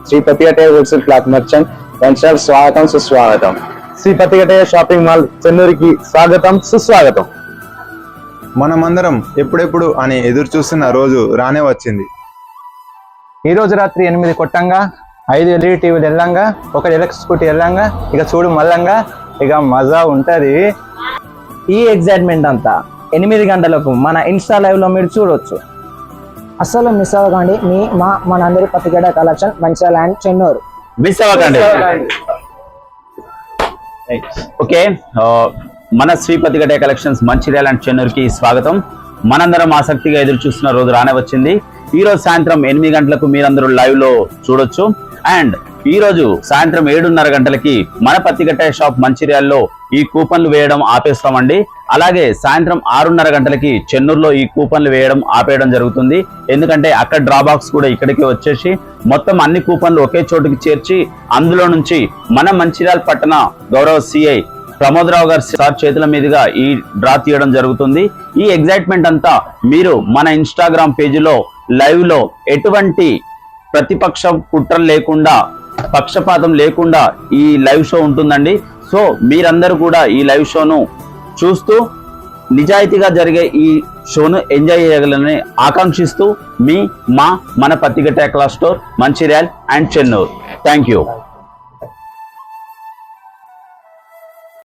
Shri Pathikatayya wholesale cloth merchant venture స్వాగతం సుస్వాగతం. Shri Pathikatayya shopping mall చెన్నూరుకి స్వాగతం సుస్వాగతం. మనమందరం ఎప్పుడెప్పుడు అని ఎదురు చూస్తున్న రోజు రానే వచ్చింది. ఈ రోజు రాత్రి 8 కొట్టంగా 5 LED టీవీలు వెళ్ళంగా 1 ఎలక్ట్రిక్ స్కూటీ వెళ్ళంగా ఇక చూడు మల్లంగా ఇక మజా ఉంటది. ఈ ఎగ్జైట్మెంట్ అంతా 8 గంటలకు మన ఇన్స్టా లైవ్ లో మీరు చూడొచ్చు. అస్సలు మిస్ అవ్వకండి. మనందరి Pathikatayya collection Mancherial and Chennur. Miss అవ్వకండి. ఓకే, మన శ్రీ పతికటయ్య కలెక్షన్స్ మంచిర్యాల అండ్ చెన్నూరుకి స్వాగతం. మనందరం ఆసక్తిగా ఎదురు చూస్తున్న రోజు రానే వచ్చింది. ఈ రోజు సాయంత్రం 8 గంటలకు మీరందరూ లైవ్ లో చూడొచ్చు. అండ్ ఈ రోజు సాయంత్రం 7:30 గంటలకి మన పతికటయ్య షాప్ మంచిర్యాలలో ఈ కూపన్లు వేయడం ఆపేస్తామండి. అలాగే సాయంత్రం 6:30 గంటలకి చెన్నూరులో ఈ కూపన్లు వేయడం ఆపేయడం జరుగుతుంది. ఎందుకంటే అక్కడ డ్రాబాక్స్ కూడా ఇక్కడికి వచ్చేసి మొత్తం అన్ని కూపన్లు ఒకే చోటుకి చేర్చి అందులో నుంచి మన మంచిర్యాల పట్టణ గౌరవ సిఐ ప్రమోదరావు గారి సార్ చేతుల మీదుగా ఈ డ్రా తీయడం జరుగుతుంది. ఈ ఎగ్జైట్మెంట్ అంతా మీరు మన ఇన్స్టాగ్రామ్ పేజీలో లైవ్ లో ఎటువంటి ప్రతిపక్ష కుట్రలు లేకుండా పక్షపాతం లేకుండా ఈ లైవ్ షో ఉంటుందండి. సో మీరందరూ కూడా ఈ లైవ్ షోను చూస్తూ నిజాయితీగా జరిగే ఈ షోను ఎంజాయ్ చేయగలని ఆకాంక్షిస్తూ మన Pathikatayya cloth store Mancherial and Chennur. Thank you.